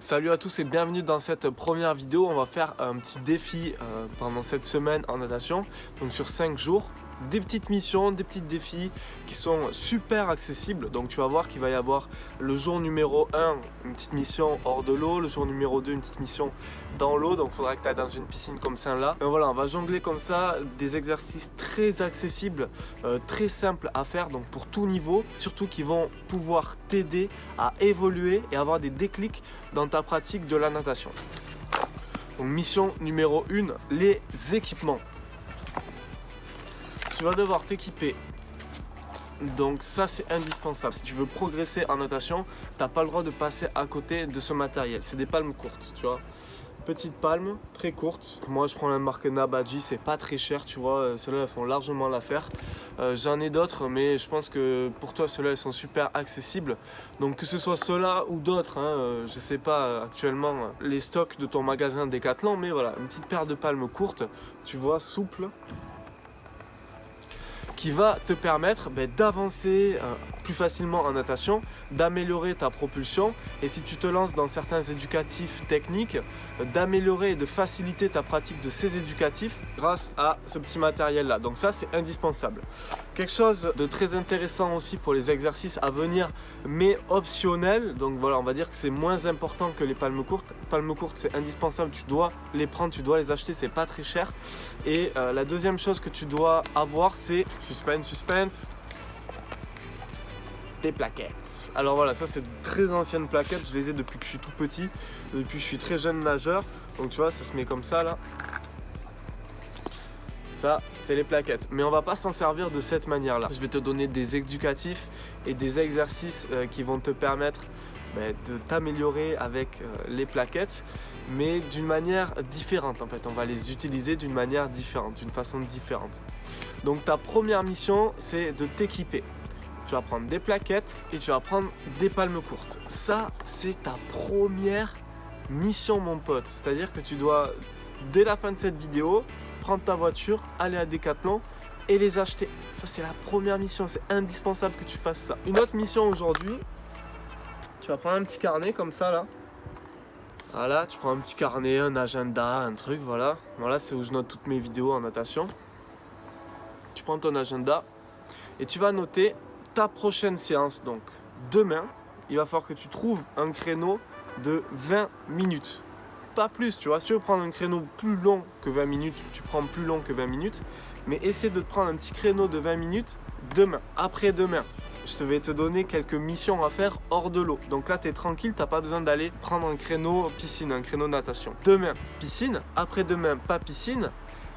Salut à tous et bienvenue dans cette première vidéo. On va faire un petit défi pendant cette semaine en natation, donc sur 5 jours. Des petites missions, des petits défis qui sont super accessibles. Donc tu vas voir qu'il va y avoir le jour numéro 1, une petite mission hors de l'eau, le jour numéro 2, une petite mission dans l'eau. Donc il faudra que tu ailles dans une piscine comme ça là. Et voilà, on va jongler comme ça, des exercices très accessibles, très simples à faire, donc pour tout niveau, surtout qui vont pouvoir t'aider à évoluer et avoir des déclics dans ta pratique de la natation. Donc mission numéro 1, les équipements. Tu vas devoir t'équiper, donc ça c'est indispensable. Si tu veux progresser en natation, tu n'as pas le droit de passer à côté de ce matériel. C'est des palmes courtes, tu vois. Petites palmes, très courtes. Moi je prends la marque Nabadji, c'est pas très cher, tu vois. Celles-là elles font largement l'affaire. J'en ai d'autres, mais je pense que pour toi celles-là elles sont super accessibles. Donc que ce soit ceux-là ou d'autres, hein, je sais pas actuellement les stocks de ton magasin Decathlon, mais voilà, une petite paire de palmes courtes, tu vois, souple, qui va te permettre d'avancer plus facilement en natation, d'améliorer ta propulsion et si tu te lances dans certains éducatifs techniques, d'améliorer et de faciliter ta pratique de ces éducatifs grâce à ce petit matériel là. Donc ça c'est indispensable. Quelque chose de très intéressant aussi pour les exercices à venir mais optionnel, donc voilà, on va dire que c'est moins important que les palmes courtes. Palmes courtes c'est indispensable, tu dois les prendre, tu dois les acheter, c'est pas très cher. Et la deuxième chose que tu dois avoir c'est suspense, des plaquettes. Alors voilà, ça c'est de très anciennes plaquettes, je les ai depuis que je suis tout petit, depuis que je suis très jeune nageur. Donc tu vois, ça se met comme ça là. Ça, c'est les plaquettes. Mais on va pas s'en servir de cette manière-là. Je vais te donner des éducatifs et des exercices qui vont te permettre de t'améliorer avec les plaquettes, mais d'une manière différente en fait. On va les utiliser d'une manière différente, d'une façon différente. Donc ta première mission, c'est de t'équiper. Tu vas prendre des plaquettes et tu vas prendre des palmes courtes. Ça, c'est ta première mission, mon pote. C'est-à-dire que tu dois, dès la fin de cette vidéo, prendre ta voiture, aller à Decathlon et les acheter. Ça, c'est la première mission. C'est indispensable que tu fasses ça. Une autre mission aujourd'hui, tu vas prendre un petit carnet comme ça, là. Voilà, tu prends un petit carnet, un agenda, un truc, voilà. Voilà, c'est où je note toutes mes vidéos en natation. Tu prends ton agenda et tu vas noter ta prochaine séance. Donc demain, il va falloir que tu trouves un créneau de 20 minutes. Pas plus, tu vois. Si tu veux prendre un créneau plus long que 20 minutes, tu prends plus long que 20 minutes. Mais essaie de te prendre un petit créneau de 20 minutes demain, après-demain. Je vais te donner quelques missions à faire hors de l'eau. Donc là, tu es tranquille, tu n'as pas besoin d'aller prendre un créneau piscine, un créneau natation. Demain, piscine. Après-demain, pas piscine.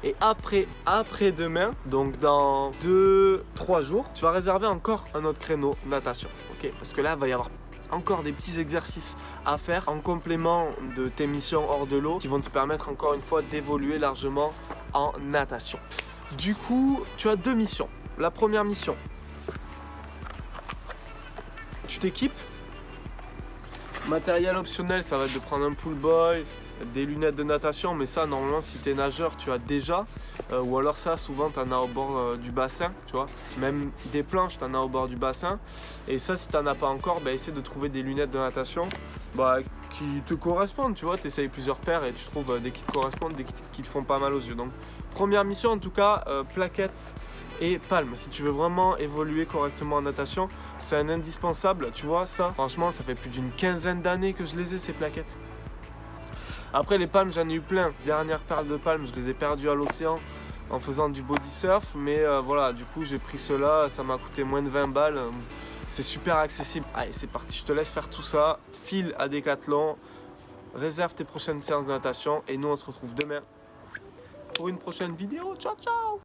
Et après-demain, donc dans 2-3 jours, tu vas réserver encore un autre créneau natation. Ok, parce que là, il va y avoir encore des petits exercices à faire en complément de tes missions hors de l'eau qui vont te permettre encore une fois d'évoluer largement en natation. Du coup, tu as deux missions. La première mission, tu t'équipes. Matériel optionnel, ça va être de prendre un pool boy, des lunettes de natation, mais ça normalement si tu es nageur tu as déjà, ou alors ça souvent tu en as au bord du bassin, tu vois, même des planches tu en as au bord du bassin, et ça si tu n'en as pas encore, essaie de trouver des lunettes de natation qui te correspondent, tu vois, tu essayes plusieurs paires et tu trouves des qui te correspondent, des qui te font pas mal aux yeux. Donc première mission en tout cas, plaquettes et palmes. Si tu veux vraiment évoluer correctement en natation, c'est un indispensable, tu vois. Ça franchement ça fait plus d'une quinzaine d'années que je les ai, ces plaquettes. Après les palmes, j'en ai eu plein. Dernière paire de palmes, je les ai perdues à l'océan en faisant du body surf. Mais voilà, du coup j'ai pris cela, ça m'a coûté moins de 20 balles. C'est super accessible. Allez, c'est parti, je te laisse faire tout ça. File à Decathlon, réserve tes prochaines séances de natation. Et nous on se retrouve demain pour une prochaine vidéo. Ciao ciao.